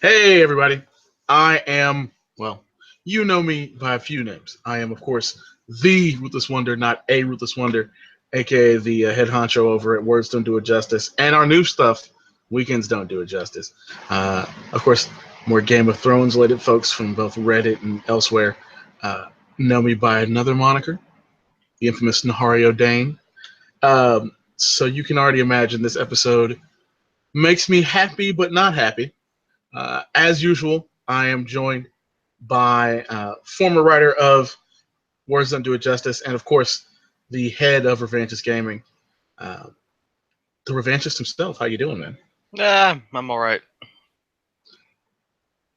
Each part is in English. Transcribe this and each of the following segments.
Hey, everybody. I am, well, you know me by a few names. I am, of course, the Ruthless Wonder, not a Ruthless Wonder, aka the head honcho over at Words Don't Do It Justice. And our new stuff, Weekends Don't Do It Justice. Of course, more Game of Thrones related folks from both Reddit and elsewhere uh, know me by another moniker, the infamous Nahario Dane. So you can already imagine this episode makes me happy but not happy. As usual, I am joined by former writer of Words Don't Do It Justice, and of course, the head of Revanchist Gaming, uh, the Revanchist himself. How you doing, man? I'm all right.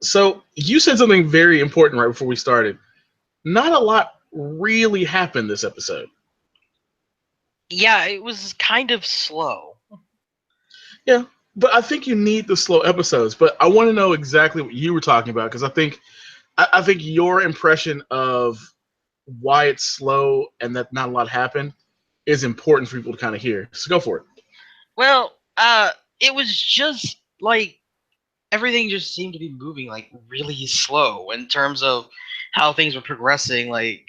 So you said something very important right before we started. Not a lot really happened this episode. Yeah, it was kind of slow. Yeah, but I think you need the slow episodes. But I want to know exactly what you were talking about because I think your impression of why it's slow and that not a lot happened is important for people to kind of hear. So go for it. Well, it was just like everything just seemed to be moving like really slow in terms of how things were progressing. Like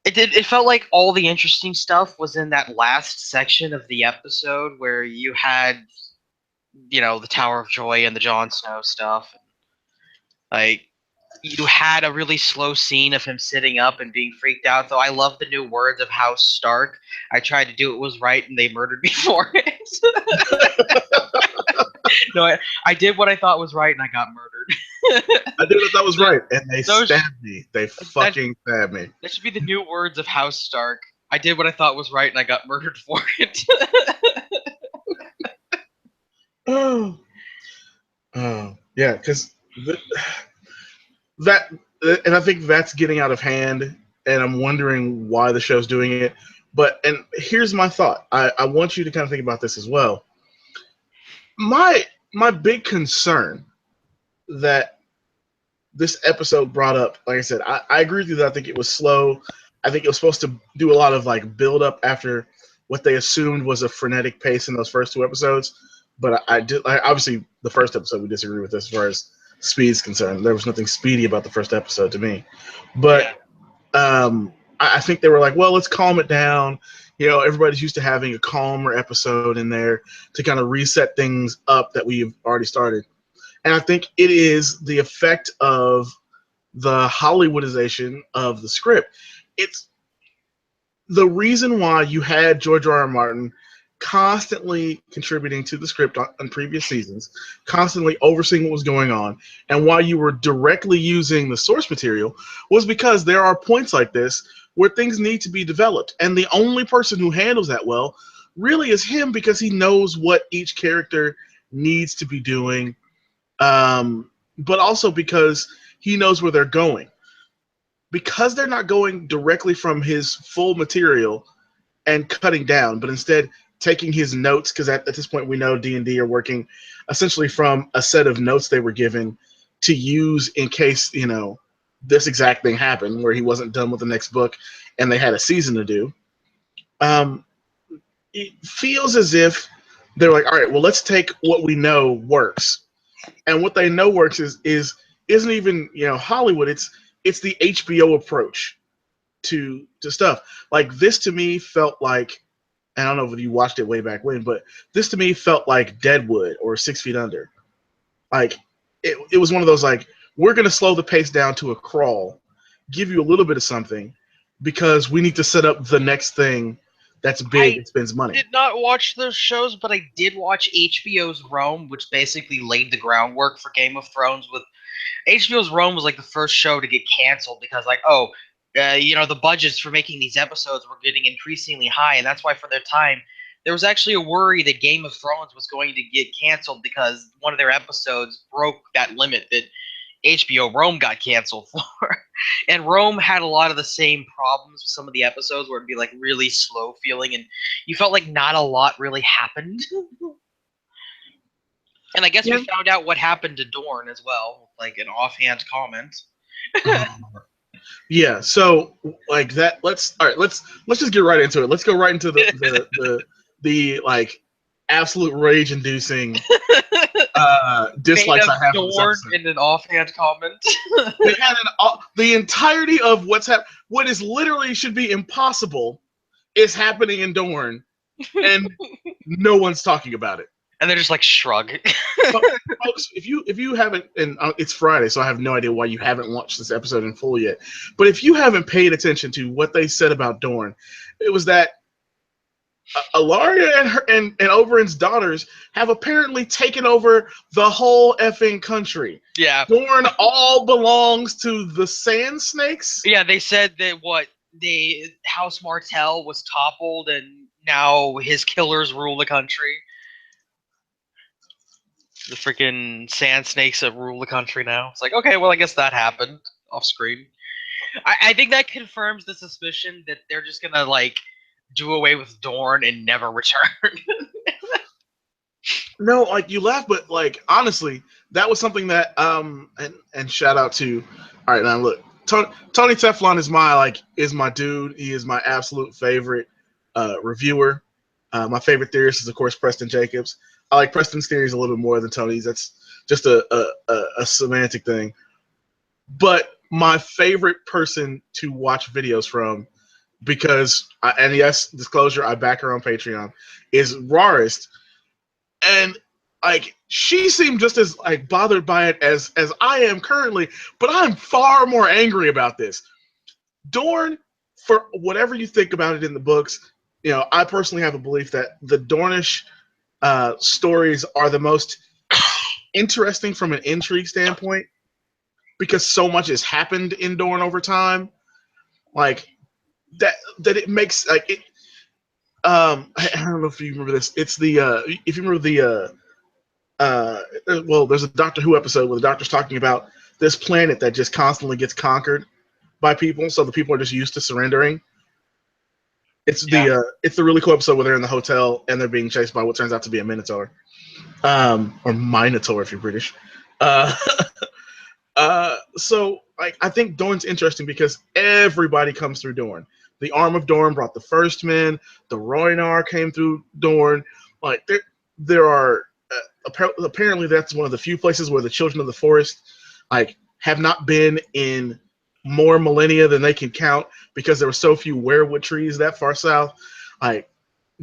it felt like all the interesting stuff was in that last section of the episode where you had, the Tower of Joy and the Jon Snow stuff. Like you had a really slow scene of him sitting up and being freaked out. Though I love the new words of House Stark. I tried to do it was right, and they murdered me for it. No, I did what I thought was right, and I got murdered. I did what I thought was So right, and they those stabbed me. They that fucking stabbed me. that should be the new words of House Stark. I did what I thought was right, and I got murdered for it. Oh, oh, yeah, because that, and I think that's getting out of hand, and I'm wondering why the show's doing it. But and here's my thought. I want you to kind of think about this as well. My big concern that this episode brought up, like I said, I agree with you that I think it was slow. I think it was supposed to do a lot of like build up after what they assumed was a frenetic pace in those first two episodes. But obviously the first episode we disagree with as far as speed's concerned. There was nothing speedy about the first episode to me. But Yeah. I think they were like, well, let's calm it down. You know, everybody's used to having a calmer episode in there to kind of reset things up that we've already started. And I think it is the effect of the Hollywoodization of the script. It's the reason why you had George R. R. Martin constantly contributing to the script on previous seasons, constantly overseeing what was going on, and why you were directly using the source material was because there are points like this where things need to be developed. And the only person who handles that well really is him because he knows what each character needs to be doing, but also because he knows where they're going. Because they're not going directly from his full material and cutting down, but instead taking his notes, because at this point we know D&D are working essentially from a set of notes they were given to use in case, you know, this exact thing happened where he wasn't done with the next book and they had a season to do. Um, it feels as if they're like, all right, well, let's take what we know works, and what they know works is isn't even, you know, Hollywood. It's the HBO approach to stuff. Like this to me felt like, I don't know if you watched it way back when, but this to me felt like Deadwood or 6 Feet Under. Like it was one of those like, we're gonna slow the pace down to a crawl, give you a little bit of something because we need to set up the next thing that's big I and spends money. did not watch those shows, but I did watch HBO's Rome, which basically laid the groundwork for Game of Thrones. With HBO's Rome was like the first show to get canceled because, like, the budgets for making these episodes were getting increasingly high, and that's why for their time there was actually a worry that Game of Thrones was going to get canceled because one of their episodes broke that limit that HBO Rome got canceled for. And Rome had a lot of the same problems with some of the episodes where it'd be like really slow feeling and you felt like not a lot really happened. And I guess we Yeah. found out what happened to Dorne as well, like an offhand comment. Yeah, so like that. Let's all right. Let's just get right into it. Let's go right into the like absolute rage-inducing Made dislikes of I have for this Dorn episode. in an offhand comment. They had the entirety of what is literally should be impossible is happening in Dorne, and no one's talking about it. And they're just like shrug. But, folks, if you haven't, and it's Friday, so I have no idea why you haven't watched this episode in full yet. But if you haven't paid attention to what they said about Dorne, it was that Alaria and Oberyn's daughters have apparently taken over the whole effing country. Yeah. Dorne all belongs to the Sand Snakes. Yeah, they said that the House Martell was toppled and now his killers rule the country. The freaking sand snakes that rule the country now. It's like, okay, well, I guess that happened off screen. I think that confirms the suspicion that they're just gonna like do away with Dorne and never return. No, like you laugh, but like honestly, that was something that and shout out to. All right, now look, Tony Teflon is my dude. He is my absolute favorite reviewer. My favorite theorist is of course Preston Jacobs. I like Preston's theories a little bit more than Tony's. That's just a semantic thing. But my favorite person to watch videos from, because and yes, disclosure, I back her on Patreon, is Rarist. And like she seemed just as like bothered by it as I am currently, but I'm far more angry about this. Dorne, for whatever you think about it in the books, I personally have a belief that the Dornish stories are the most interesting from an intrigue standpoint because so much has happened in Dorne over time, like that it makes like it. I don't know if you remember this. It's the if you remember the well, there's a Doctor Who episode where the Doctor's talking about this planet that just constantly gets conquered by people, so the people are just used to surrendering. It's the really cool episode where they're in the hotel and they're being chased by what turns out to be a Minotaur, or Minotaur if you're British. Uh, so like I think Dorne's interesting because everybody comes through Dorne. The Arm of Dorne brought the First Men. The Rhoynar came through Dorne. Like there are apparently that's one of the few places where the Children of the Forest like have not been in more millennia than they can count because there were so few weirwood trees that far south. Like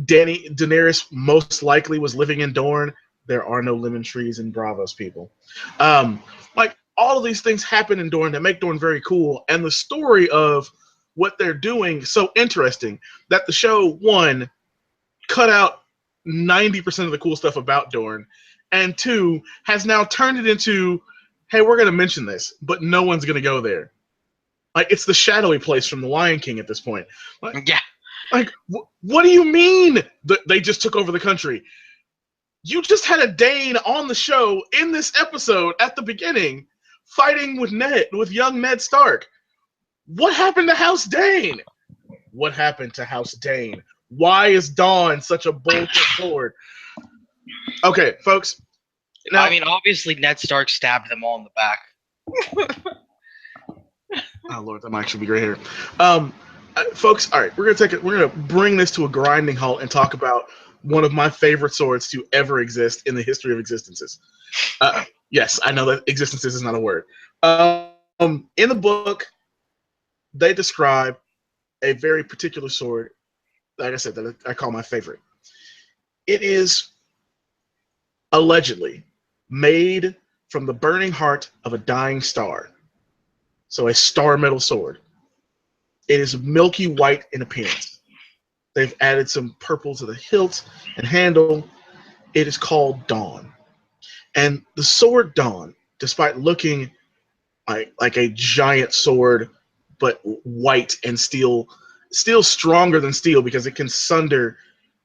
Daenerys most likely was living in Dorne. There are no lemon trees in Bravos, people. Like all of these things happen in Dorne that make Dorne very cool, and the story of what they're doing so interesting that the show one cut out 90% of the cool stuff about Dorne, and two has now turned it into, hey, we're going to mention this, but no one's going to go there. Like it's the shadowy place from The Lion King at this point. Like what do you mean that they just took over the country? You just had a Dane on the show in this episode at the beginning fighting with young Ned Stark. What happened to House Dane? What happened to House Dane? Why is Dawn such a bold sword? Okay, folks. Now, I mean, obviously Ned Stark stabbed them all in the back. Oh Lord, that might actually be great here. Folks, all right, we're gonna bring this to a grinding halt and talk about one of my favorite swords to ever exist in the history of existences. Yes, I know that existences is not a word. In the book, they describe a very particular sword, like I said, that I call my favorite. It is allegedly made from the burning heart of a dying star. So a star metal sword. It is milky white in appearance. They've added some purple to the hilt and handle. It is called Dawn. And the sword Dawn, despite looking like a giant sword, but white and steel stronger than steel because it can sunder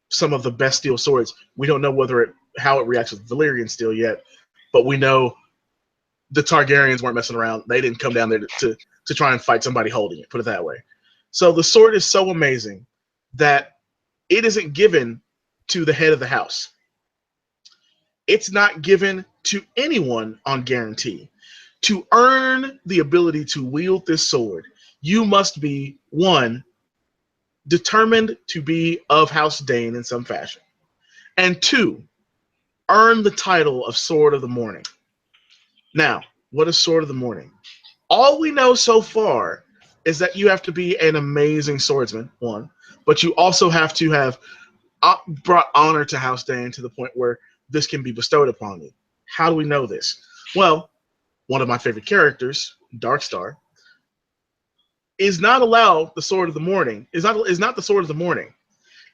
some of the best steel swords. We don't know how it reacts with Valyrian steel yet, but we know the Targaryens weren't messing around. They didn't come down there to try and fight somebody holding it, put it that way. So the sword is so amazing that it isn't given to the head of the house. It's not given to anyone on guarantee. To earn the ability to wield this sword, you must be, one, determined to be of House Dane in some fashion, and two, earn the title of Sword of the Morning. Now, what is Sword of the Morning? All we know so far is that you have to be an amazing swordsman, one, but you also have to have brought honor to House Dane to the point where this can be bestowed upon you. How do we know this? Well, one of my favorite characters, Darkstar, is not allowed the Sword of the Morning. Is not the Sword of the Morning,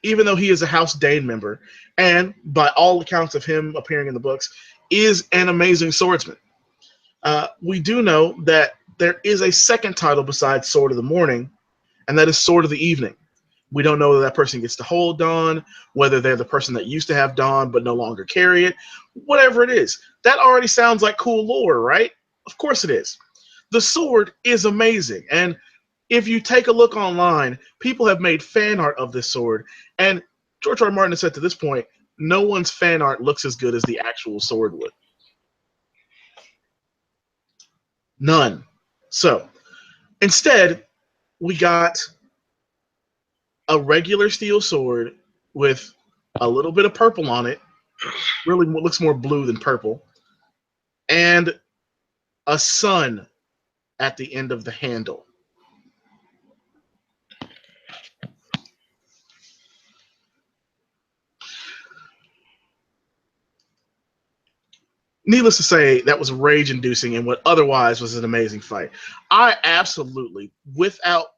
even though he is a House Dane member, and by all accounts of him appearing in the books, is an amazing swordsman. We do know that there is a second title besides Sword of the Morning, and that is Sword of the Evening. We don't know whether that person gets to hold Dawn, whether they're the person that used to have Dawn but no longer carry it, whatever it is. That already sounds like cool lore, right? Of course it is. The sword is amazing, and if you take a look online, people have made fan art of this sword, and George R. R. Martin has said to this point, no one's fan art looks as good as the actual sword would. None. So, instead, we got a regular steel sword with a little bit of purple on it. Really looks more blue than purple. And a sun at the end of the handle. Needless to say, that was rage inducing in what otherwise was an amazing fight. I absolutely, without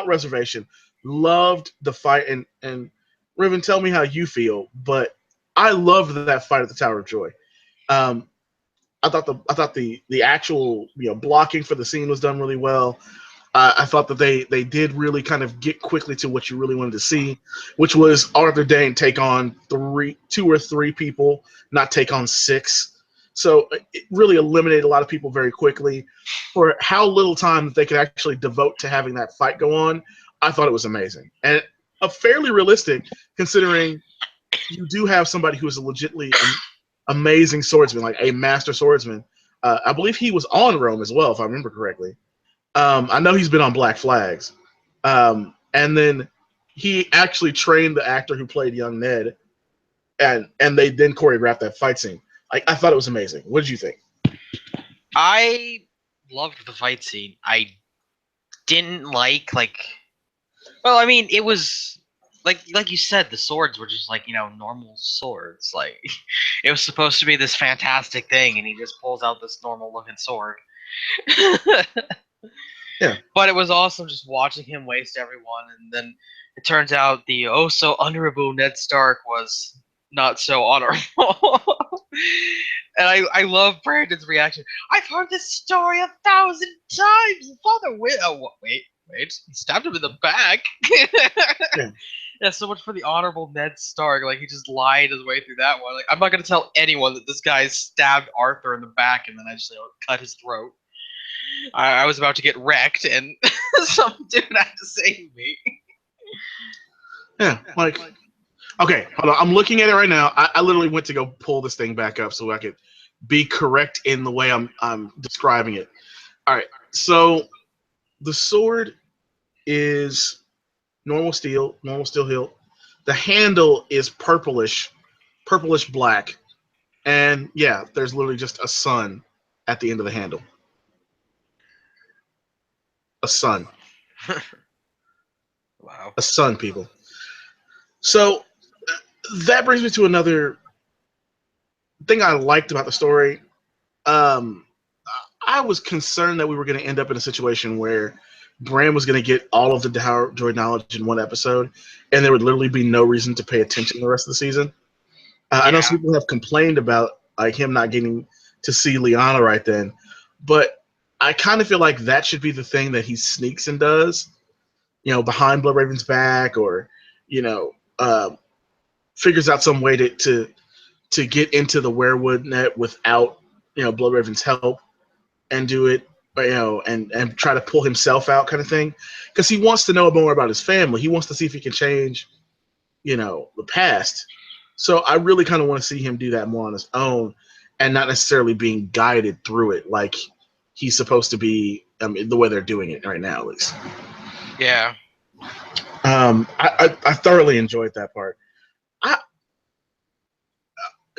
reservation, loved the fight. And Riven, tell me how you feel, but I loved that fight at the Tower of Joy. Um, I thought the actual blocking for the scene was done really well. I thought that they did really kind of get quickly to what you really wanted to see, which was Arthur Dane take on two or three people, not take on six. So it really eliminated a lot of people very quickly. For how little time that they could actually devote to having that fight go on, I thought it was amazing. And a fairly realistic, considering you do have somebody who is a legitimately amazing swordsman, like a master swordsman. I believe he was on Rome as well, if I remember correctly. I know he's been on Black Flags. And then he actually trained the actor who played young Ned, and they then choreographed that fight scene. I thought it was amazing. What did you think? I loved the fight scene. I didn't like. Well, I mean, it was like you said, the swords were just normal swords. Like it was supposed to be this fantastic thing, and he just pulls out this normal looking sword. Yeah. But it was awesome just watching him waste everyone, and then it turns out the oh so honorable Ned Stark was not so honorable. And I love Brandon's reaction. I've heard this story 1,000 times. Father wait, he stabbed him in the back. Yeah. Yeah, so much for the honorable Ned Stark. Like he just lied his way through that one. Like I'm not gonna tell anyone that this guy stabbed Arthur in the back and then I just cut his throat. I was about to get wrecked, and some dude had to save me. Yeah. Okay, hold on. I'm looking at it right now. I literally went to go pull this thing back up so I could be correct in the way I'm describing it. All right. So the sword is normal steel hilt. The handle is purplish black, and yeah, there's literally just a sun at the end of the handle. A sun. Wow. A sun, people. So that brings me to another thing I liked about the story. Um, I was concerned that we were going to end up in a situation where Bran was going to get all of the Droid knowledge in one episode, and there would literally be no reason to pay attention the rest of the season. I know some people have complained about him not getting to see Lyanna right then, but I kind of feel like that should be the thing that he sneaks and does, behind Bloodraven's back, or you know, uh, figures out some way to get into the werewood net without Bloodraven's help and do it, and try to pull himself out, kind of thing, because he wants to know more about his family. He wants to see if he can change, the past. So I really kind of want to see him do that more on his own, and not necessarily being guided through it like he's supposed to be. The way they're doing it right now, at least. Yeah. I thoroughly enjoyed that part. I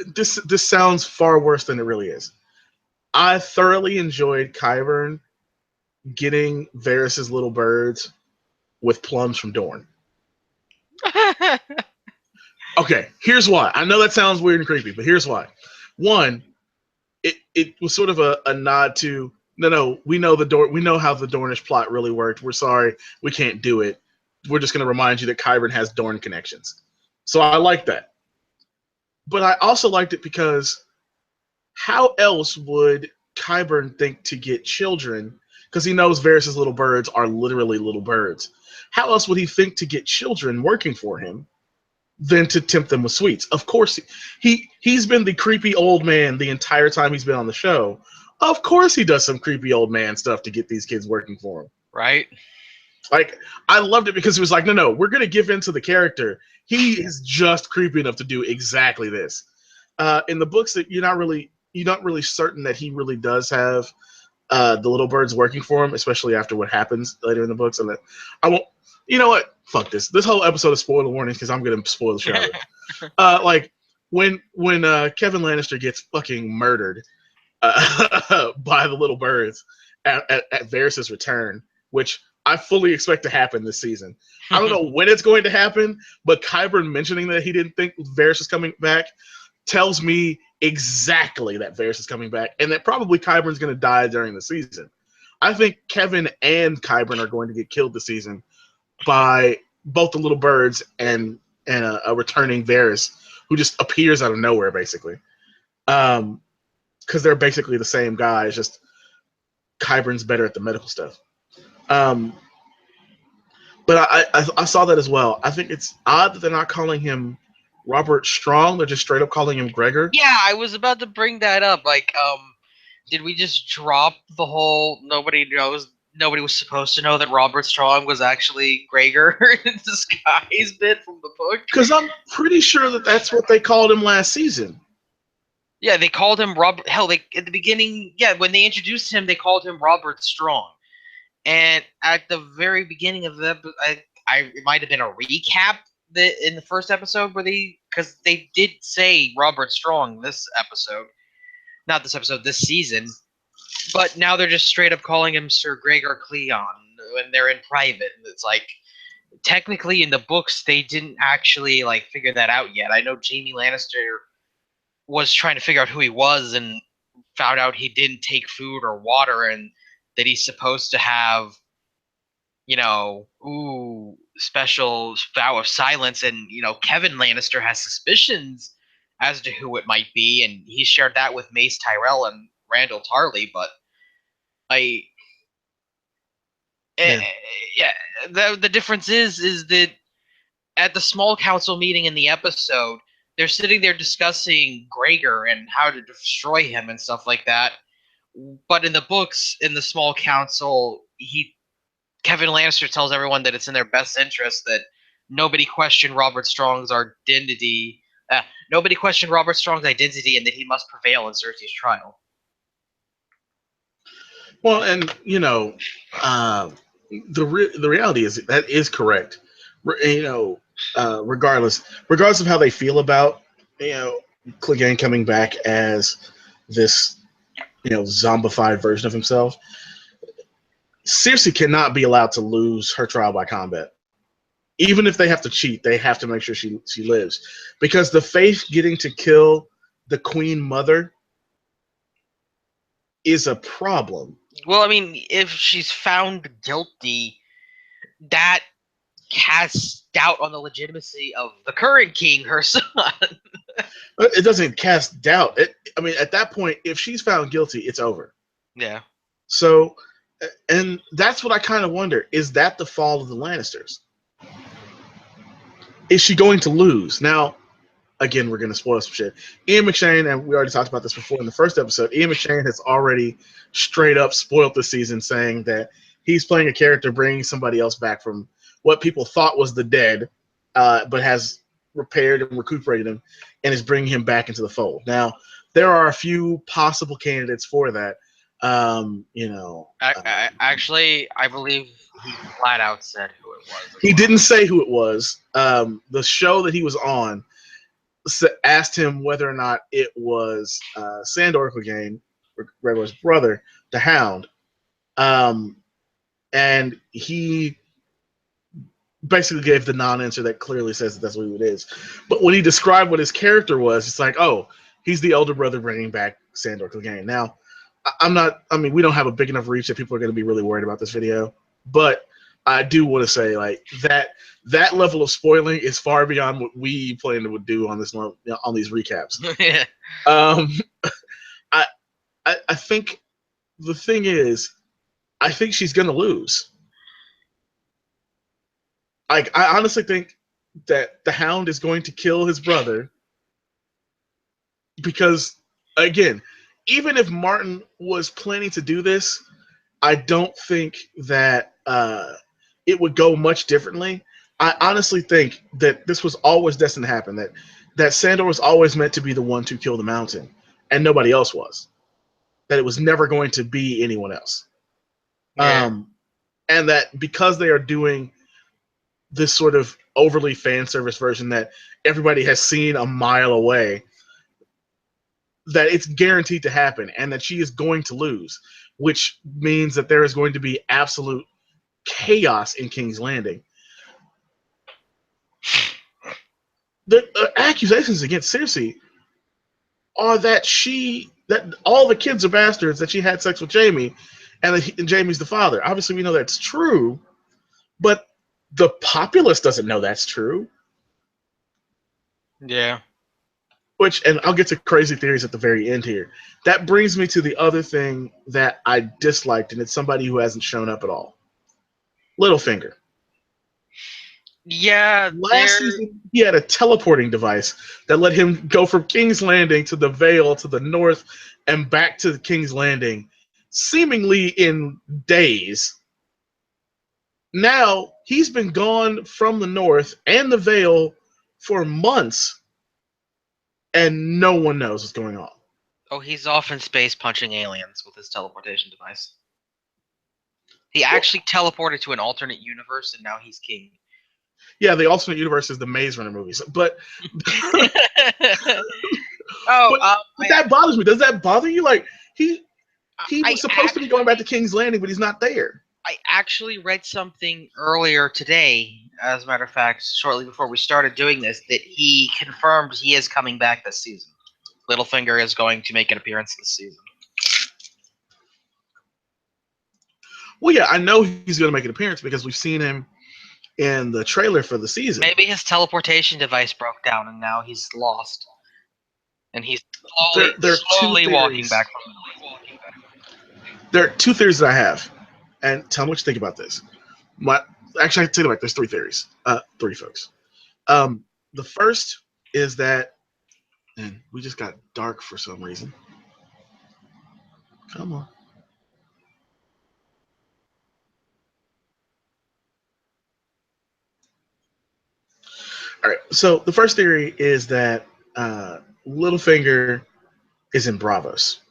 this sounds far worse than it really is. I thoroughly enjoyed Kyburn getting Varys's little birds with plums from Dorne. Okay, here's why. I know that sounds weird and creepy, but here's why. One, it was sort of a nod to no, we know we know how the Dornish plot really worked. We're sorry, we can't do it. We're just going to remind you that Kyburn has Dorne connections. So I like that. But I also liked it because how else would Kyburn think to get children? Because he knows Varys' little birds are literally little birds. How else would he think to get children working for him than to tempt them with sweets? Of course, he's been the creepy old man the entire time he's been on the show. Of course, he does some creepy old man stuff to get these kids working for him. Right? Like, I loved it because it was like, no, we're gonna give in to the character. He is just creepy enough to do exactly this. In the books, that you're not really certain that he really does have the little birds working for him, especially after what happens later in the books. And I won't. You know what? Fuck this. This whole episode is spoiler warnings because I'm gonna spoil the show. Like when Kevin Lannister gets fucking murdered by the little birds at Varys' return, which I fully expect to happen this season. I don't know when it's going to happen, but Qyburn mentioning that he didn't think Varys is coming back tells me exactly that Varys is coming back, and that probably Qyburn's going to die during the season. I think Kevin and Qyburn are going to get killed this season by both the little birds and a returning Varys who just appears out of nowhere, basically. Because they're basically the same guy. It's just Qyburn's better at the medical stuff. Um, but I saw that as well. I think it's odd that they're not calling him Robert Strong. They're just straight up calling him Gregor. Yeah, I was about to bring that up. Like, did we just drop the whole nobody was supposed to know that Robert Strong was actually Gregor in disguise bit from the book? Because I'm pretty sure that that's what they called him last season. Yeah, they called him Robert. Hell, they at the beginning, yeah, when they introduced him, they called him Robert Strong. And at the very beginning of the, it might have been a recap in the first episode where because they did say Robert Strong this episode, not this episode, this season. But now they're just straight up calling him Sir Gregor Cleon when they're in private. It's like, technically in the books they didn't actually like figure that out yet. I know Jaime Lannister was trying to figure out who he was and found out he didn't take food or water and that he's supposed to have, special vow of silence. And, Kevin Lannister has suspicions as to who it might be, and he shared that with Mace Tyrell and Randall Tarley, but I Yeah. yeah, the difference is that at the small council meeting in the episode, they're sitting there discussing Gregor and how to destroy him and stuff like that. But in the books, in the small council, Kevin Lannister tells everyone that it's in their best interest that nobody question Robert Strong's identity. Nobody question Robert Strong's identity, and that he must prevail in Cersei's trial. Well, and the reality is that is correct. Regardless of how they feel about Clegane coming back as this zombified version of himself, Cersei cannot be allowed to lose her trial by combat. Even if they have to cheat, they have to make sure she lives, because the Faith getting to kill the Queen Mother is a problem. Well, I mean, if she's found guilty, that casts doubt on the legitimacy of the current king, her son. It doesn't cast doubt. At that point, if she's found guilty, it's over. Yeah. So, and that's what I kind of wonder. Is that the fall of the Lannisters? Is she going to lose? Now, again, we're going to spoil some shit. Ian McShane, and we already talked about this before in the first episode, Ian McShane has already straight up spoiled the season, saying that he's playing a character bringing somebody else back from what people thought was the dead, but has repaired and recuperated him and is bringing him back into the fold. Now, there are a few possible candidates for that. Actually, I believe he flat out said who it was. He didn't say who it was. The show that he was on, asked him whether or not it was Sandor Clegane, Gregor's brother, the Hound, and he basically gave the non-answer that clearly says that that's what it is. But when he described what his character was, it's like, oh, he's the elder brother bringing back Sandor Clegane. Now, I'm not. I mean, we don't have a big enough reach that people are going to be really worried about this video, but I do want to say like that level of spoiling is far beyond what we plan to do on these recaps. Yeah. I I think the thing is, I think she's going to lose. I honestly think that the Hound is going to kill his brother because, again, even if Martin was planning to do this, I don't think that it would go much differently. I honestly think that this was always destined to happen. That Sandor was always meant to be the one to kill the Mountain, and nobody else was. That it was never going to be anyone else. Yeah. And that because they are doing this sort of overly fan service version that everybody has seen a mile away, that it's guaranteed to happen and that she is going to lose, which means that there is going to be absolute chaos in King's Landing. The accusations against Cersei are that all the kids are bastards, that she had sex with Jaime, and Jaime's the father. Obviously, we know that's true, but the populace doesn't know that's true. Yeah. And I'll get to crazy theories at the very end here. That brings me to the other thing that I disliked, and it's somebody who hasn't shown up at all. Littlefinger. Yeah, Last season, he had a teleporting device that let him go from King's Landing to the Vale to the north and back to King's Landing, seemingly in days. Now, he's been gone from the north and the Vale for months, and no one knows what's going on. Oh, he's off in space punching aliens with his teleportation device. He actually teleported to an alternate universe, and now he's king. Yeah, the alternate universe is the Maze Runner movies, but that bothers me. Does that bother you? Like he was supposed to be going back to King's Landing, but he's not there. I actually read something earlier today, as a matter of fact, shortly before we started doing this, that he confirmed he is coming back this season. Littlefinger is going to make an appearance this season. Well, yeah, I know he's going to make an appearance because we've seen him in the trailer for the season. Maybe his teleportation device broke down and now he's lost. And he's slowly walking back from it. There are two theories that I have. And tell me what you think about this. Actually, I take it back. There's three theories. Three, folks. The first is that, and we just got dark for some reason. Come on. All right. So the first theory is that Littlefinger is in Bravos.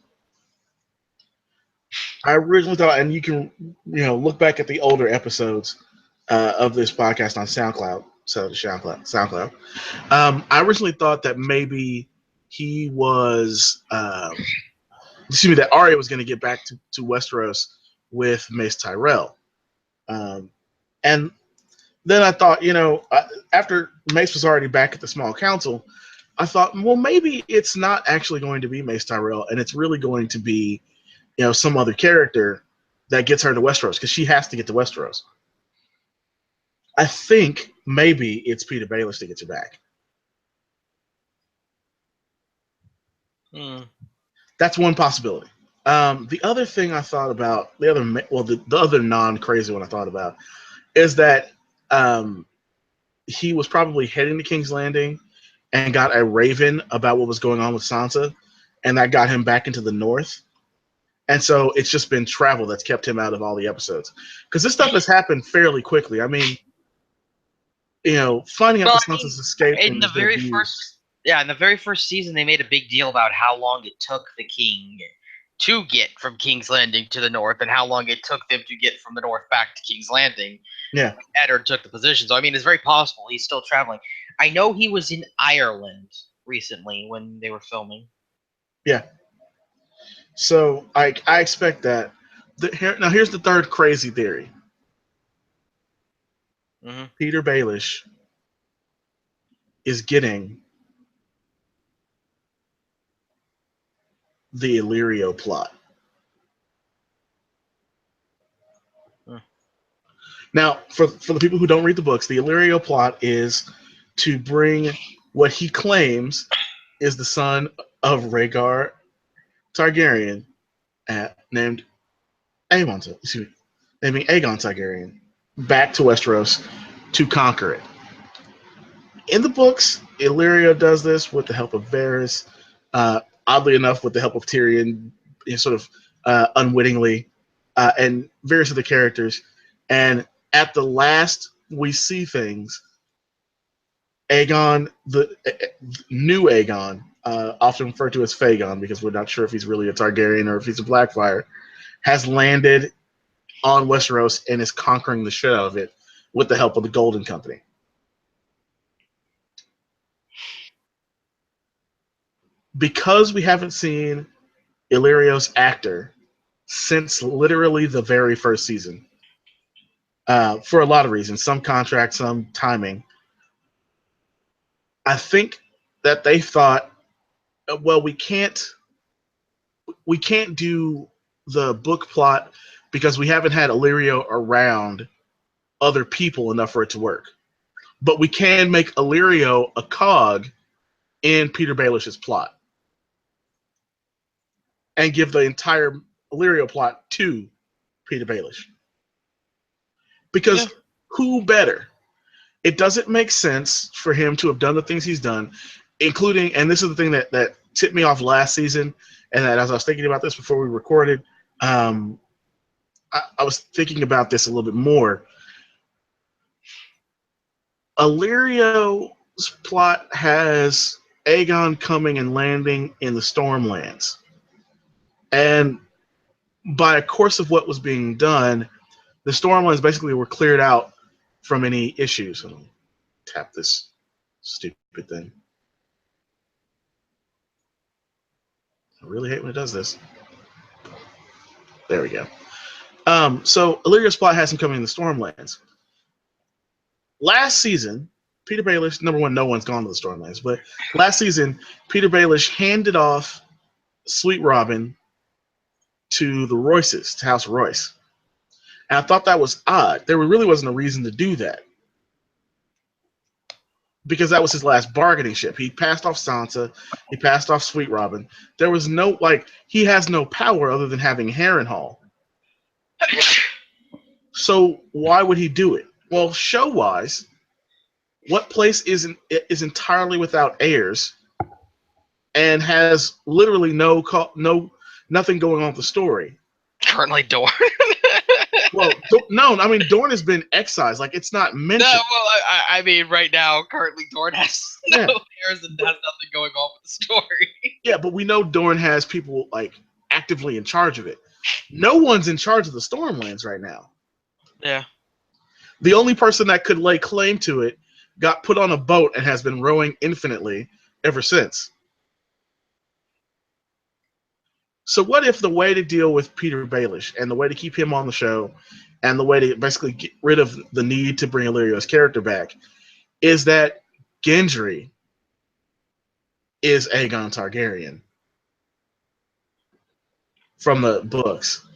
I originally thought, and you can look back at the older episodes of this podcast on SoundCloud. SoundCloud. I originally thought that maybe he was, that Arya was going to get back to Westeros with Mace Tyrell, and then I thought, after Mace was already back at the Small Council, I thought, well, maybe it's not actually going to be Mace Tyrell, and it's really going to be, some other character that gets her to Westeros, because she has to get to Westeros. I think maybe it's Peter Baelish that gets her back. That's one possibility. The other thing I thought about, the other non-crazy one I thought about, is that he was probably heading to King's Landing and got a raven about what was going on with Sansa, and that got him back into the north. And so it's just been travel that's kept him out of all the episodes. Because this stuff has happened fairly quickly. I mean, finding out that Sansa's escaped in the very first season, they made a big deal about how long it took the king to get from King's Landing to the north, and how long it took them to get from the north back to King's Landing. Yeah, Eddard took the position. So I mean, it's very possible he's still traveling. I know he was in Ireland recently when they were filming. Yeah. So I expect that. Now here's the third crazy theory. Hmm. Peter Baelish is getting the Illyrio plot. Mm. Now, for the people who don't read the books, the Illyrio plot is to bring what he claims is the son of Rhaegar Targaryen, named naming Aegon Targaryen, back to Westeros to conquer it. In the books, Illyrio does this with the help of Varys, oddly enough, with the help of Tyrion, sort of unwittingly, and various other characters. And at the last, we see things. Aegon, the new Aegon, often referred to as Fagon because we're not sure if he's really a Targaryen or if he's a Blackfire, has landed on Westeros and is conquering the shit out of it with the help of the Golden Company. Because we haven't seen Illyrio's actor since literally the very first season, for a lot of reasons, some contract, some timing. I think that they thought, well, we can't do the book plot because we haven't had Illyrio around other people enough for it to work. But we can make Illyrio a cog in Peter Baelish's plot and give the entire Illyrio plot to Peter Baelish. Yeah. Because who better? It doesn't make sense for him to have done the things he's done, including, and this is the thing that tipped me off last season, and that as I was thinking about this before we recorded, I was thinking about this a little bit more. Illyrio's plot has Aegon coming and landing in the Stormlands. And by a course of what was being done, the Stormlands basically were cleared out from any issues. I'll tap this stupid thing. I really hate when it does this. There we go. So Illyrio's plot has him coming in the Stormlands. Last season, Peter Baelish, number one, no one's gone to the Stormlands, but last season, Peter Baelish handed off Sweet Robin to the Royces, to House Royce. And I thought that was odd. There really wasn't a reason to do that. Because that was his last bargaining chip. He passed off Sansa, he passed off Sweet Robin. There was no, he has no power other than having Harrenhal. So why would he do it? Well, show-wise, what place is entirely without heirs and has literally nothing going on with the story? Currently, Dorne. Well, no, I mean Dorne has been excised. It's not mentioned. No, well, I mean, right now, currently, Dorne has no heirs and has nothing going on with the story. Yeah, but we know Dorne has people actively in charge of it. No one's in charge of the Stormlands right now. Yeah. The only person that could lay claim to it got put on a boat and has been rowing infinitely ever since. So what if the way to deal with Peter Baelish and the way to keep him on the show and the way to basically get rid of the need to bring Illyrio's character back is that Gendry is Aegon Targaryen from the books,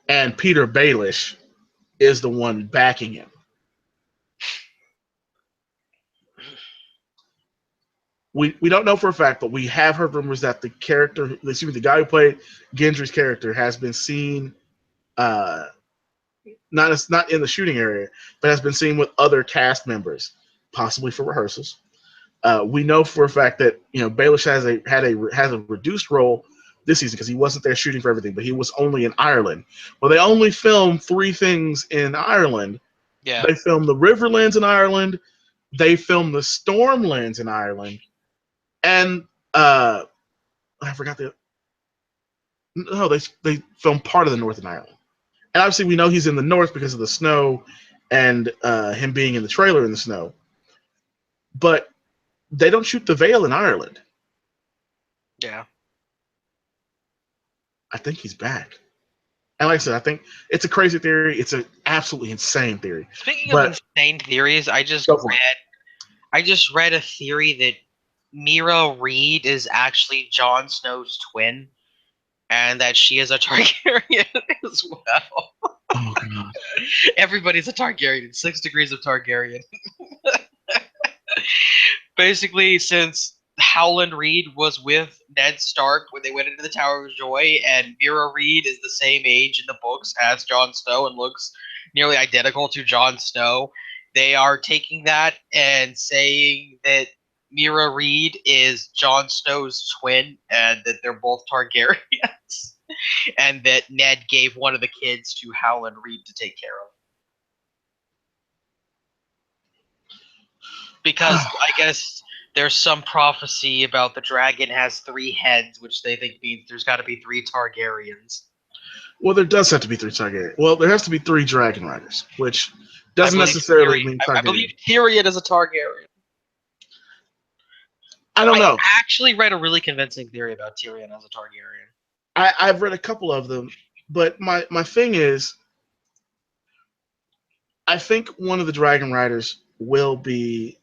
and Peter Baelish is the one backing him. We don't know for a fact, but we have heard rumors that the guy who played Gendry's character has been seen, not in the shooting area, but has been seen with other cast members, possibly for rehearsals. We know for a fact that Baelish has a reduced role this season because he wasn't there shooting for everything, but he was only in Ireland. Well, they only filmed 3 things in Ireland. Yeah. They filmed the Riverlands in Ireland. They filmed the Stormlands in Ireland. And I forgot they filmed part of the Northern Ireland. And obviously we know he's in the north because of the snow and him being in the trailer in the snow. But they don't shoot the Vale in Ireland. Yeah. I think he's back. And like I said, I think it's a crazy theory. It's an absolutely insane theory. Speaking of But insane theories, go for it. I just read a theory that Mira Reed is actually Jon Snow's twin, and that she is a Targaryen as well. Oh god. Everybody's a Targaryen. 6 degrees of Targaryen. Basically, since Howland Reed was with Ned Stark when they went into the Tower of Joy, and Mira Reed is the same age in the books as Jon Snow and looks nearly identical to Jon Snow, they are taking that and saying that Mira Reed is Jon Snow's twin and that they're both Targaryens, and that Ned gave one of the kids to Howland Reed to take care of. Because I guess there's some prophecy about the dragon has 3 heads, which they think means there's got to be 3 Targaryens. Well, there does have to be 3 Targaryen. Well, there has to be 3 Dragon Riders, which doesn't I believe necessarily mean I Targaryen. believe Tyrion is a Targaryen. I don't know. I actually read a really convincing theory about Tyrion as a Targaryen. I've read a couple of them, but my thing is, I think one of the Dragon Riders will be.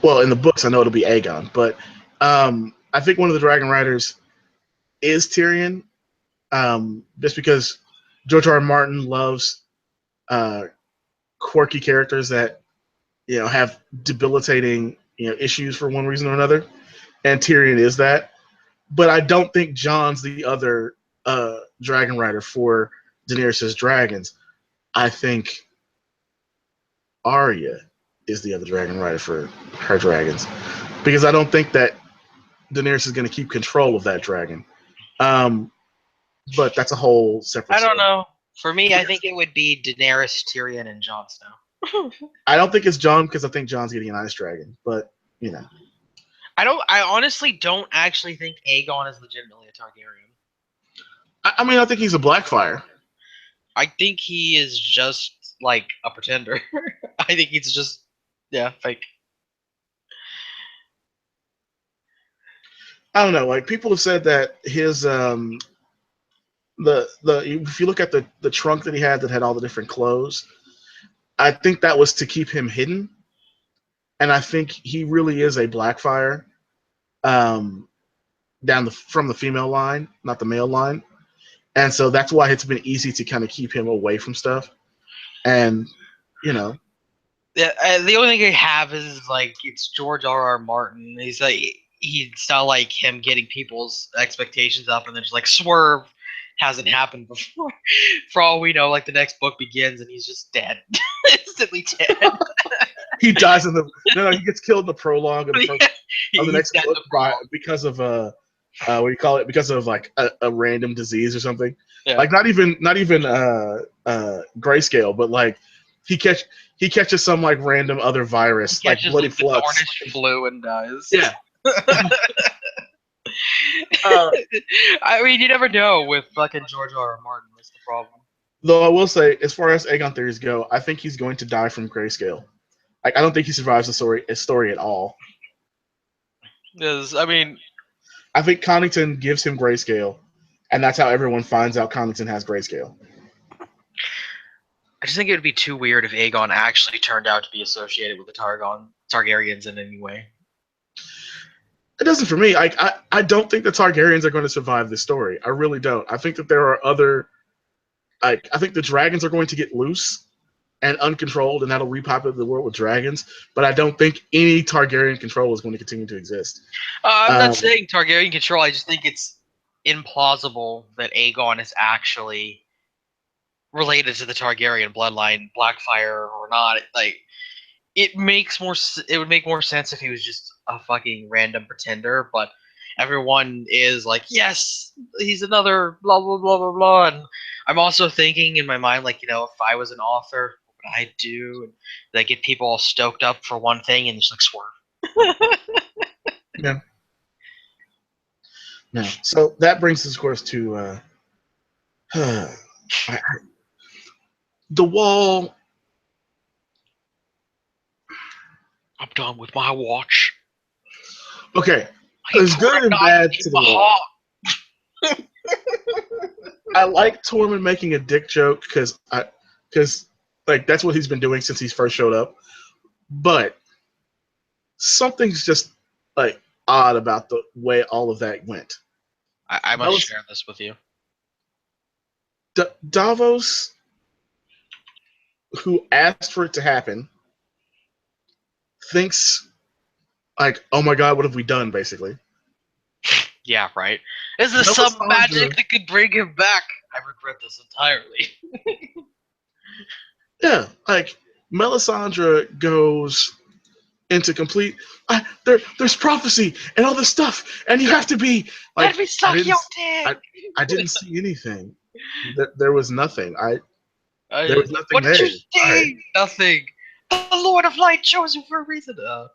Well, in the books, I know it'll be Aegon, but I think one of the Dragon Riders is Tyrion, just because George R. R. Martin loves uh, quirky characters that have debilitating issues for one reason or another, and Tyrion is that. But I don't think Jon's the other Dragon Rider for Daenerys' dragons. I think Arya is the other Dragon Rider for her dragons, because I don't think that Daenerys is going to keep control of that dragon. Um, but that's a whole separate I don't story. know. For me, I think it would be Daenerys, Tyrion, and Jon Snow. I don't think it's Jon, because I think Jon's getting an ice dragon. But I honestly don't actually think Aegon is legitimately a Targaryen. I mean, I think he's a Blackfire. I think he is just like a pretender. I think he's just fake. I don't know. Like, people have said that his the if you look at the trunk that he had that had all the different clothes, I think that was to keep him hidden, and I think he really is a Blackfire, um, from the female line, not the male line, and so that's why it's been easy to kind of keep him away from stuff, and you know. Yeah, the only thing I have is like it's George R. R. Martin. He's not like him getting people's expectations up and then just like swerve hasn't happened before. For all we know, like the next book begins and he's just dead, instantly dead. He dies in the no, he gets killed in the prologue of the first of the He's next dead in book the prologue. because of what do you call it? Because of like a random disease or something. Yeah. Like not even grayscale, but like he catch he catches some like random other virus, He like catches bloody like the flux. Dornish flu and dies. Yeah. uh, I mean, you never know with fucking George R. R. Martin. That's the problem. though I will say, as far as Aegon theories go, I think he's going to die from grayscale. Like, I don't think he survives the story at all. Because I mean, I think Connington gives him grayscale, and that's how everyone finds out Connington has grayscale. I just think it would be too weird if Aegon actually turned out to be associated with the Targaryens in any way. It doesn't for me. I don't think the Targaryens are going to survive this story. I really don't. I think that there are other. I think the dragons are going to get loose and uncontrolled, and that'll repopulate the world with dragons. But I don't think any Targaryen control is going to continue to exist. I'm not saying Targaryen control. I just think it's implausible that Aegon is actually related to the Targaryen bloodline, Blackfire or not. Like, it makes more. It would make more sense if he was just a fucking random pretender. But everyone is like, yes, he's another blah blah blah blah blah. And I'm also thinking in my mind, like, if I was an author, what would I do? And I get people all stoked up for one thing and just like swerve. Yeah. No. So that brings us, of course, to the wall. I'm done with my watch. Okay, He there's poured good a and knife bad in to the my wall. heart. I like Tormund making a dick joke because like that's what he's been doing since he first showed up. But something's just like odd about the way all of that went. I must share this with you. Davos, who asked for it to happen, thinks like, "Oh my god, what have we done?" Basically, Yeah, right. Is there some Melisandre, magic that could bring him back? I regret this entirely. yeah, like Melisandre goes into complete. There's prophecy and all this stuff, and you have to be like. Let me suck your dick. I didn't see anything. There was nothing. There was nothing What did you there. Sorry. see? Nothing. The Lord of Light chose you for a reason. I,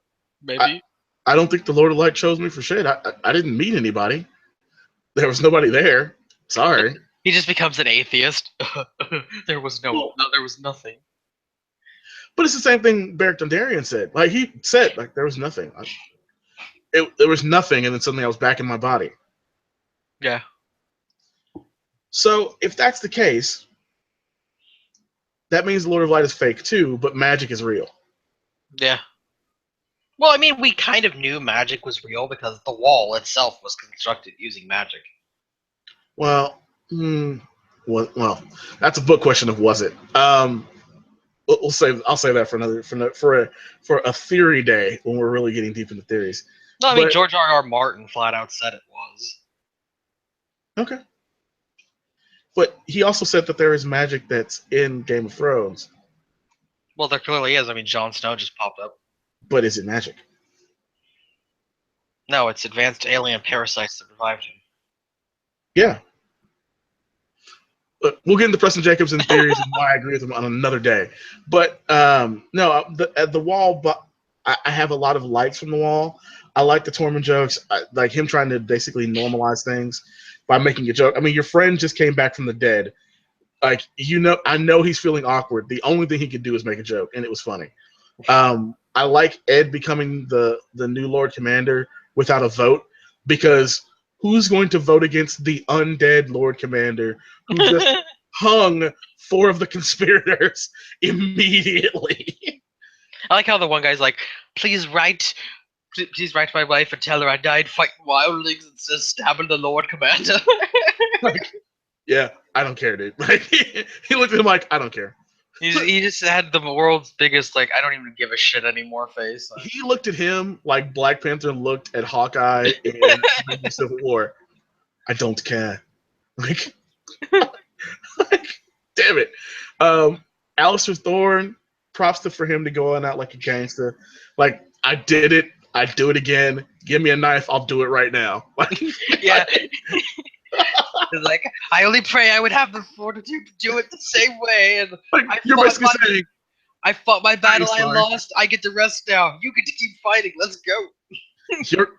Maybe. I don't think the Lord of Light chose me for shit. I didn't meet anybody. There was nobody there. Sorry. He just becomes an atheist. There was Well, there was nothing. but it's the same thing Beric Dondarrion said. Like he said, like there was nothing. There was nothing, and then suddenly I was back in my body. Yeah. So if that's the case, that means the Lord of Light is fake too, but magic is real. Yeah. Well, I mean, we kind of knew magic was real because the wall itself was constructed using magic. Well, well, that's a book question of was it. We'll save. I'll say that for another for a theory day when we're really getting deep into theories. No, I mean, But George R. R. Martin flat out said it was. okay. But he also said that there is magic that's in Game of Thrones. Well, there clearly is. I mean, Jon Snow just popped up. But is it magic? No, it's advanced alien parasites that revived him. Yeah. But we'll get into Preston Jacobs and theories and why I agree with him on another day. But no, the wall. But I have a lot of likes from the wall. I like the Tormund jokes. Like him trying to basically normalize things by making a joke. I mean, your friend just came back from the dead. Like I know he's feeling awkward. The only thing he could do is make a joke, and it was funny. I like Ed becoming the new Lord Commander without a vote because who's going to vote against the undead Lord Commander who just hung 4 of the conspirators immediately? I like how the one guy's like, please write my wife and tell her I died fighting wildlings instead of stabbing the Lord Commander. Like, yeah, I don't care, dude. Like, he looked at him like, I don't care. He just had the world's biggest, like, I don't even give a shit anymore face. He looked at him like Black Panther looked at Hawkeye in Civil War. I don't care. Like, damn it. Alistair Thorne, props for him to go on out like a gangster. Like, I did it. I do it again. Give me a knife. I'll do it right now. Yeah. It's like, I only pray I would have the fortitude to do it the same way. And like, you're basically saying, I fought my battle, I sorry. lost. I get to rest now. You get to keep fighting. Let's go.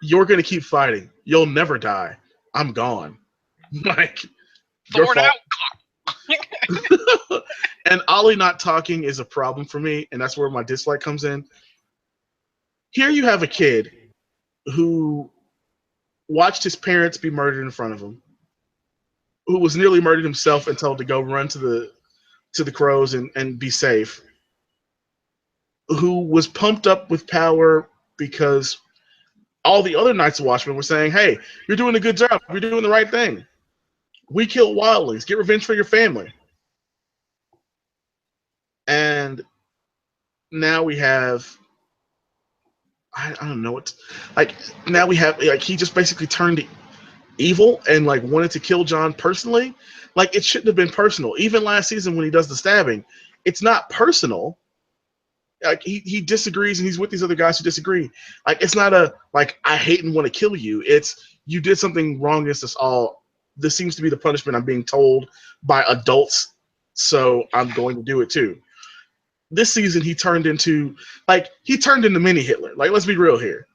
You're gonna keep fighting. You'll never die. I'm gone. Like, your Thorn fault. out. And Ollie not talking is a problem for me, and that's where my dislike comes in. Here you have a kid who watched his parents be murdered in front of him, who was nearly murdered himself and told to go run to the crows and be safe, who was pumped up with power because all the other Knights Watchmen were saying, hey, you're doing a good job. You're doing the right thing. We kill wildlings. Get revenge for your family. And now we have, I don't know what, like, now we have, like, he just basically turned evil and, like, wanted to kill John personally. Like, it shouldn't have been personal. Even last season when he does the stabbing, it's not personal. Like, he disagrees and he's with these other guys who disagree. Like, it's not a, like, I hate and want to kill you. It's, you did something wrong against us all. This seems to be the punishment I'm being told by adults, so I'm going to do it too. This season he turned into mini Hitler. Like, let's be real here.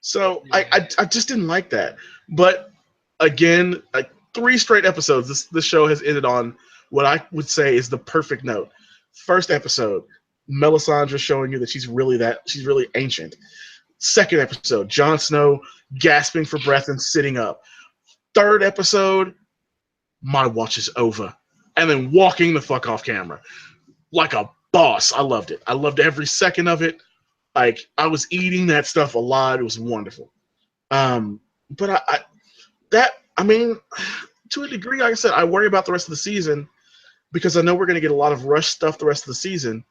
So I just didn't like that. But again, like 3 straight episodes, this show has ended on what I would say is the perfect note. First episode, Melisandre showing you that she's really ancient. Second episode, Jon Snow gasping for breath and sitting up. Third episode, my watch is over. And then walking the fuck off camera. Like a boss. I loved it. I loved every second of it. Like, I was eating that stuff a lot. It was wonderful. But I mean, to a degree, like I said, I worry about the rest of the season because I know we're going to get a lot of rush stuff the rest of the season.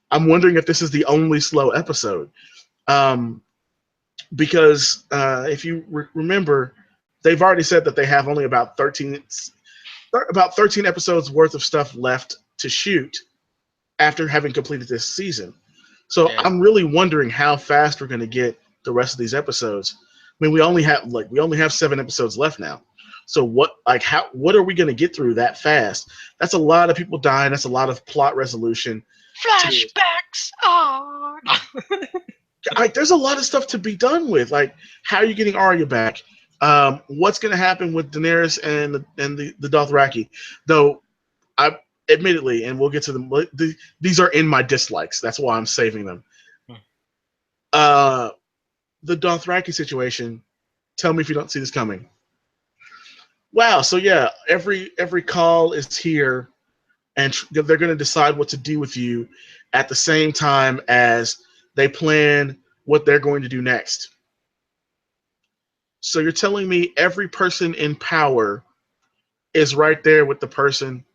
I'm wondering if this is the only slow episode. Because if you remember, they've already said that they have only about 13 episodes worth of stuff left to shoot after having completed this season. So Yeah. I'm really wondering how fast we're going to get the rest of these episodes. I mean, we only have 7 episodes left now. So what are we going to get through that fast? That's a lot of people dying. That's a lot of plot resolution. Flashbacks. Oh. There's a lot of stuff to be done with. Like, how are you getting Arya back? What's going to happen with Daenerys and the Dothraki? Though, admittedly, and we'll get to them. These are in my dislikes. That's why I'm saving them. The Dothraki situation. Tell me if you don't see this coming. Wow. So yeah, every call is here, and they're going to decide what to do with you at the same time as they plan what they're going to do next. So you're telling me every person in power is right there with the person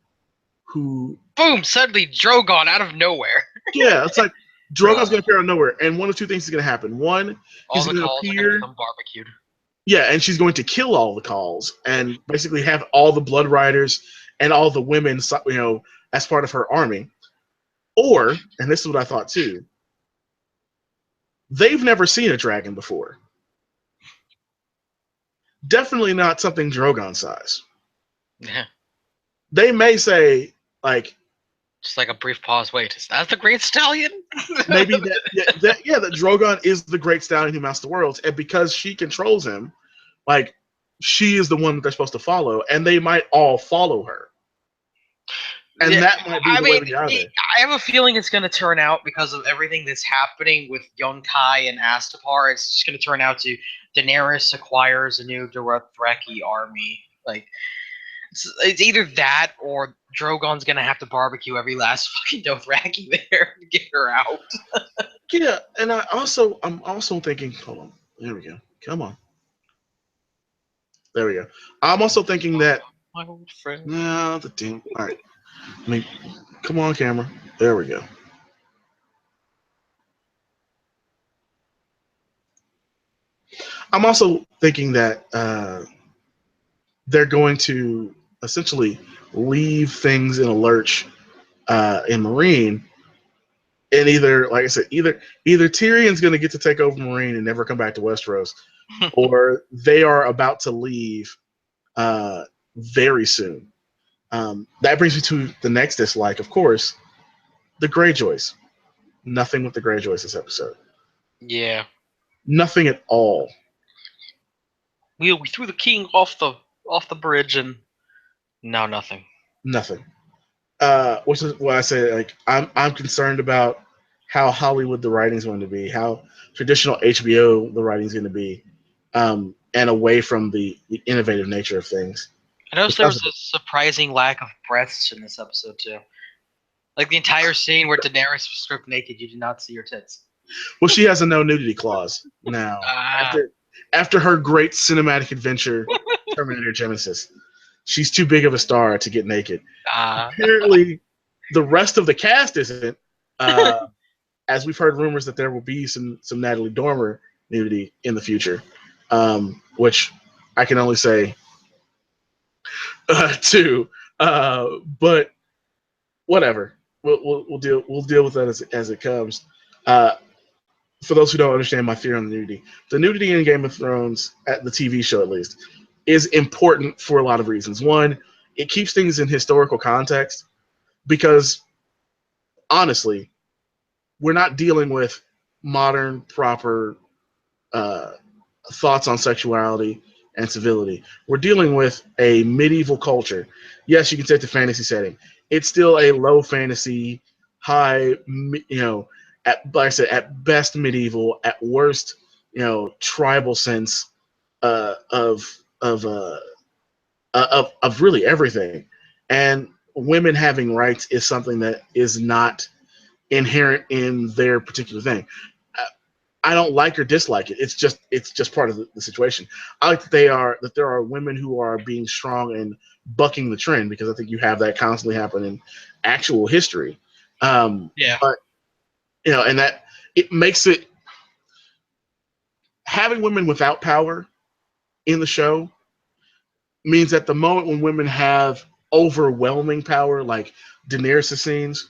who... Boom! Suddenly Drogon out of nowhere. Yeah, it's like Drogon's going to appear out of nowhere, and one of two things is going to happen. One, he's going to appear... become barbecued. Yeah, and she's going to kill all the calls and basically have all the Blood Riders and all the women, as part of her army. Or, and this is what I thought too, they've never seen a dragon before. Definitely not something Drogon size. Yeah. They may say, like... Just like a brief pause. Wait, is that the Great Stallion? Maybe that Drogon is the Great Stallion who mounts the worlds, and because she controls him, like, she is the one that they're supposed to follow, and they might all follow her. And that might be the way to get out of there. I have a feeling it's going to turn out, because of everything that's happening with Yunkai and Astapor, it's just going to turn out to Daenerys acquires a new Dothraki army. Like, it's either that or Drogon's going to have to barbecue every last fucking Dothraki there to get her out. Yeah, and I'm also thinking, hold on, there we go. Come on. There we go. I'm also thinking that... My old friend. No, the damn... All right. I mean, come on, camera. There we go. I'm also thinking that they're going to essentially leave things in a lurch in Marine, and either, like I said, either Tyrion's going to get to take over Marine and never come back to Westeros, or they are about to leave very soon. That brings me to the next dislike, of course, the Greyjoys. Nothing with the Greyjoys this episode. Yeah. Nothing at all. We threw the king off the bridge, and now nothing. Nothing. Which is why I say, like, I'm concerned about how Hollywood the writing's going to be, how traditional HBO the writing's going to be, and away from the innovative nature of things. I noticed there was a surprising lack of breaths in this episode too. Like the entire scene where Daenerys was stripped naked, you did not see her tits. Well, she has a no nudity clause now. After her great cinematic adventure, Terminator Genesis, she's too big of a star to get naked. Apparently, the rest of the cast isn't. As we've heard rumors that there will be some Natalie Dormer nudity in the future, which I can only say too. But whatever, we'll deal with that as it comes. For those who don't understand my theory on the nudity in Game of Thrones, at the TV show at least, is important for a lot of reasons. One, it keeps things in historical context, because honestly, we're not dealing with modern, proper thoughts on sexuality and civility. We're dealing with a medieval culture. Yes, you can say it's a fantasy setting. It's still a low fantasy, high, like I said, at best medieval, at worst tribal sense of really everything, and women having rights is something that is not inherent in their particular thing. I don't like or dislike it. It's just part of the situation. I like that there are women who are being strong and bucking the trend, because I think you have that constantly happen in actual history. Yeah. But and that it makes it having women without power in the show means that the moment when women have overwhelming power, like Daenerys scenes,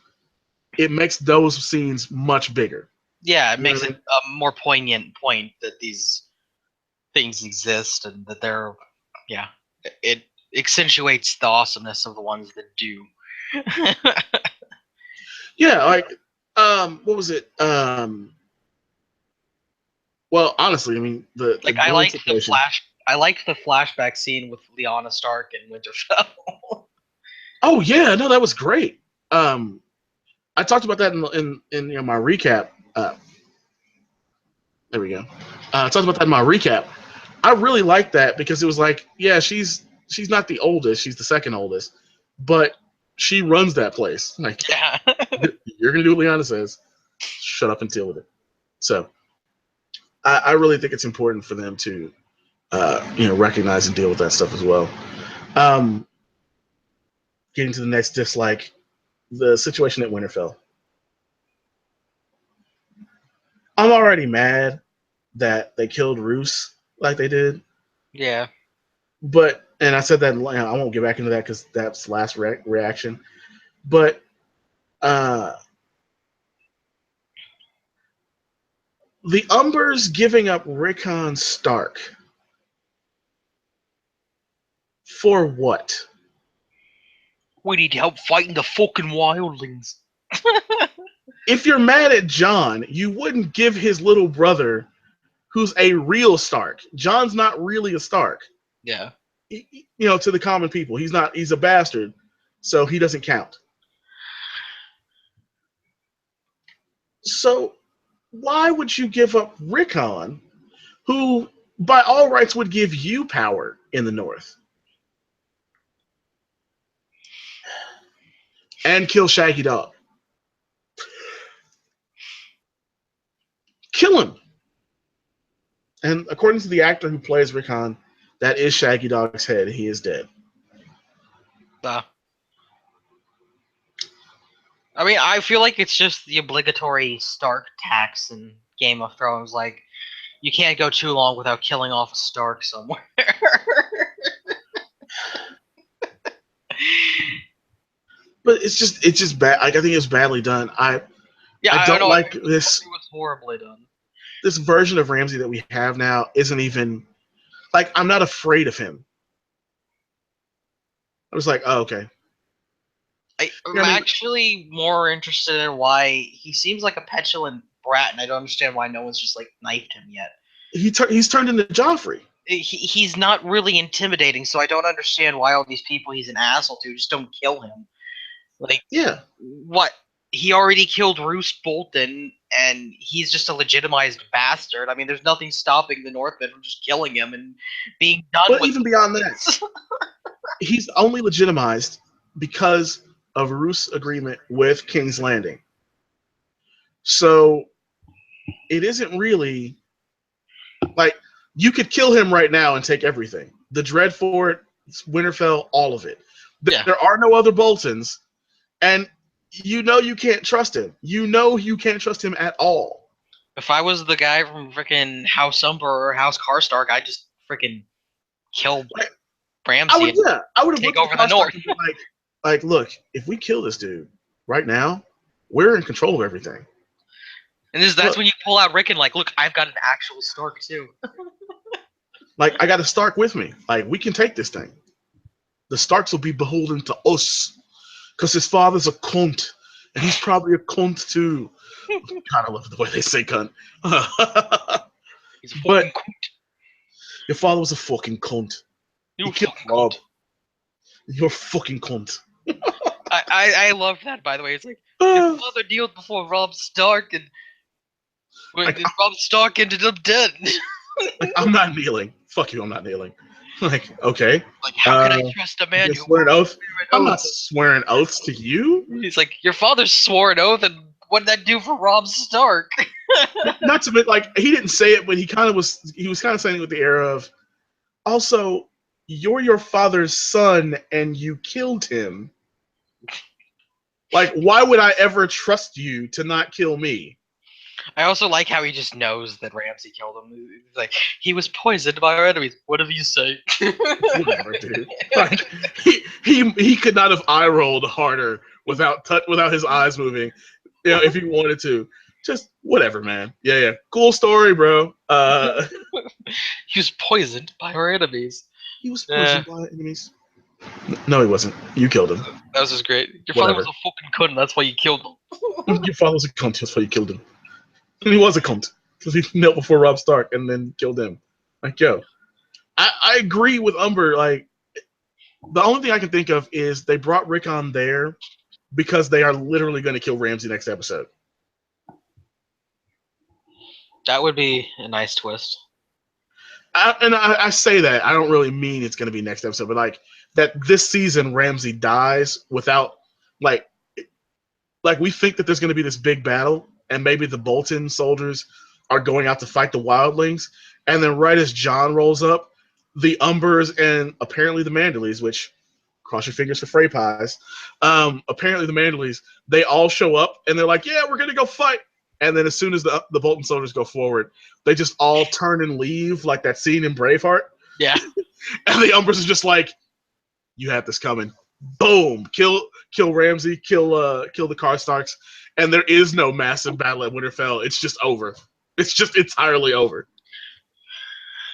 it makes those scenes much bigger. Yeah, it You know makes what I it mean? a more poignant point that these things exist and that they're, yeah, it accentuates the awesomeness of the ones that do. Yeah, like what was it? Well, honestly, I mean the Like Dune situation. I liked the flashback scene with Lyanna Stark and Winterfell. Oh yeah, no, that was great. Um, I talked about that in my recap. There we go. I talked about that in my recap. I really liked that because it was like, yeah, she's not the oldest, she's the second oldest, but she runs that place. Like, Yeah. you're gonna do what Liana says. Shut up and deal with it. So I really think it's important for them to recognize and deal with that stuff as well. Um, Getting to the next dislike, the situation at Winterfell. I'm already mad that they killed Roose like they did, Yeah. but and I said that I won't get back into that because that's last reaction. But uh, the Umbers giving up Rickon Stark for what? We need help fighting the fucking wildlings. If you're mad at Jon, you wouldn't give his little brother, who's a real Stark. Jon's not really a Stark. Yeah. To the common people, he's not. He's a bastard, so he doesn't count. So why would you give up Rickon, who by all rights would give you power in the North, and kill Shaggy Dog? Kill him. And according to the actor who plays Rickon, that is Shaggy Dog's head. He is dead. Uh, I mean, I feel like it's just the obligatory Stark tax in Game of Thrones. Like, you can't go too long without killing off a Stark somewhere. But it's just bad. Like, I think it's badly done. Yeah, I I don't know. like It was horribly done. this version of Ramsay that we have now isn't even like, I'm not afraid of him. I was like, oh, okay. I'm I mean, actually more interested in why he seems like a petulant brat, and I don't understand why no one's just like knifed him yet. he's turned into Joffrey. He's not really intimidating, so I don't understand why all these people he's an asshole to just don't kill him. Like, Yeah. what? He already killed Roose Bolton, and he's just a legitimized bastard. I mean, there's nothing stopping the Northmen from just killing him and being done But with even beyond that, he's only legitimized because of Roose agreement with King's Landing. So it isn't really like, you could kill him right now and take everything. The Dreadfort, Winterfell, all of it. Yeah. There are no other Boltons, and you can't trust him. You can't trust him at all. If I was the guy from freaking House Umber or House Karstark, I'd just freaking kill Like, Ramsay and I would have take looked at over the the Karstark North. and been like, look, if we kill this dude right now, we're in control of everything. And that's Look, when you pull out Rickon, like, look, I've got an actual Stark too. like, I got a Stark with me. Like, we can take this thing. The Starks will be beholden to us because his father's a cunt, and he's probably a cunt too. God, I love the way they say cunt. He's a But fucking cunt. your father was a fucking cunt. You He killed fucking Rob. cunt. You're a fucking cunt. I love that, by the way. It's like, your father kneeled before Rob Stark, and Wait, Like, Rob Stark ended up dead. I'm not kneeling. Fuck you, I'm not kneeling. Like, okay. Like, how can I trust a You man gonna who swear an won't oath? swear I'm an not oath? swearing oaths to you. He's like, your father swore an oath, and what did that do for Rob Stark? Not to be like he didn't say it, but he kind of was. He was kind of saying it with the air of, also, you're your father's son, and you killed him. Like, why would I ever trust you to not kill me? I also like how he just knows that Ramsay killed him. He's like, he was poisoned by our enemies. Whatever you say. Whatever, dude. Like, he could not have eye rolled harder without his eyes moving. You know, if he wanted to. Just whatever, man. Yeah. Cool story, bro. He was poisoned by our enemies. He was poisoned by enemies. No, he wasn't. You killed him. That was just great. Your father was Whatever. a fucking cunt, that's why you killed him. Your father was a cunt. That's why you killed him. And he was a cunt because he knelt before Rob Stark and then killed him. Like, yo, I agree with Umber. Like, the only thing I can think of is they brought Rick on there because they are literally going to kill Ramsay next episode. That would be a nice twist. I say that. I don't really mean it's going to be next episode, but like that this season Ramsay dies without like we think that there's going to be this big battle and maybe the Bolton soldiers are going out to fight the wildlings, and then right as John rolls up, the Umbers and apparently the Manderleys, which cross your fingers for Frey pies, apparently the Manderleys, they all show up and they're like, yeah, we're going to go fight. And then as soon as the Bolton soldiers go forward, they just all turn and leave, like that scene in Braveheart. Yeah. And the Umbers are just like, you have this coming. Boom! Kill Ramsay, kill the Karstarks, and there is no massive battle at Winterfell. It's just over. It's just entirely over.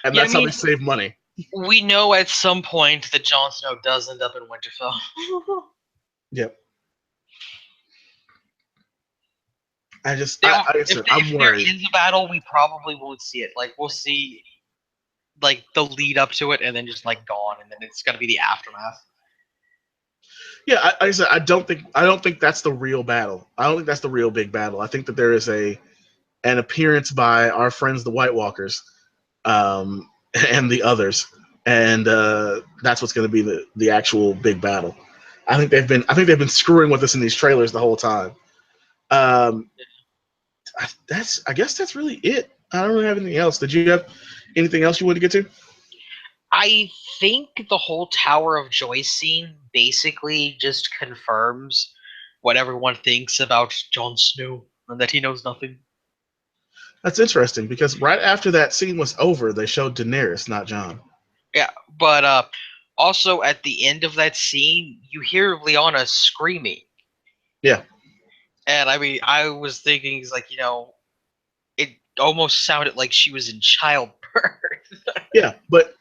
And Yeah, that's how they save money. We know at some point that Jon Snow does end up in Winterfell. Yep. I just, If I'm there worried. is a battle, we probably won't see it. Like, we'll see, like, the lead up to it, and then just, like, gone, and then it's gonna be the aftermath. Yeah, I said I don't think that's the real battle. I don't think that's the real big battle. I think that there is an appearance by our friends the White Walkers, and the others, and that's what's going to be the actual big battle. I think they've been screwing with us in these trailers the whole time. I guess that's really it. I don't really have anything else. Did you have anything else you wanted to get to? I think the whole Tower of Joy scene basically just confirms what everyone thinks about Jon Snow and that he knows nothing. That's interesting because right after that scene was over, they showed Daenerys, not Jon. Yeah, but also at the end of that scene, you hear Lyanna screaming. Yeah. And I mean, I was thinking, he's like, it almost sounded like she was in childbirth. Yeah, but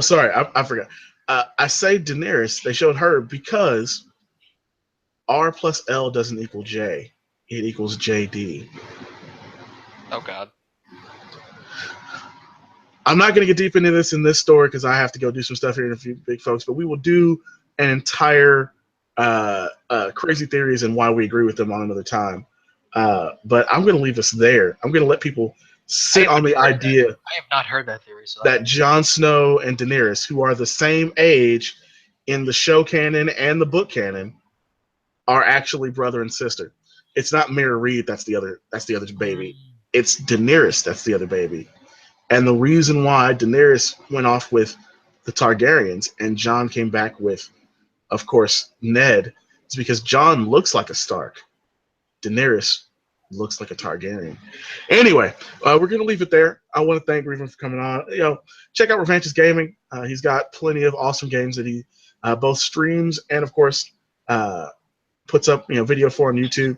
sorry, I forgot. I say Daenerys. They showed her because R plus L doesn't equal J. It equals JD. Oh God. I'm not going to get deep into this in this story because I have to go do some stuff here in a few big folks. But we will do an entire crazy theories and why we agree with them on another time. But I'm going to leave us there. I'm going to let people sit on the idea. I have not heard that theory. So that Jon Snow and Daenerys, who are the same age in the show canon and the book canon, are actually brother and sister. It's not Mira Reed that's the other baby. It's Daenerys that's the other baby. And the reason why Daenerys went off with the Targaryens and Jon came back with, of course, Ned, is because Jon looks like a Stark. Daenerys looks like a Targaryen. Anyway, we're going to leave it there. I want to thank Revan for coming on. Check out Revanch's Gaming. He's got plenty of awesome games that he both streams and, of course, puts up video for on YouTube.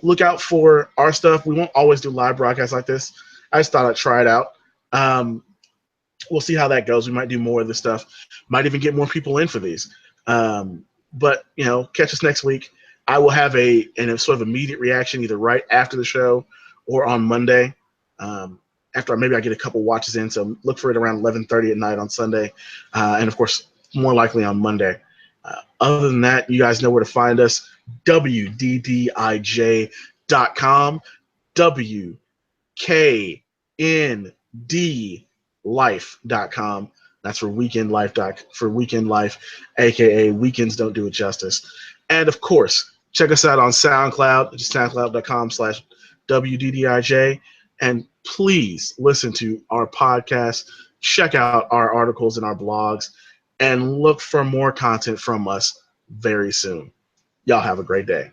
Look out for our stuff. We won't always do live broadcasts like this. I just thought I'd try it out. We'll see how that goes. We might do more of this stuff. Might even get more people in for these. But catch us next week. I will have a sort of immediate reaction either right after the show or on Monday. After maybe I get a couple watches in, so look for it around 11:30 at night on Sunday, and of course more likely on Monday. Other than that, you guys know where to find us: wddij.com, weekendlife.com. That's for Weekend Life for Weekend Life, aka Weekends Don't Do It Justice. And of course, check us out on SoundCloud, just soundcloud.com/WDDIJ. And please listen to our podcast, check out our articles and our blogs, and look for more content from us very soon. Y'all have a great day.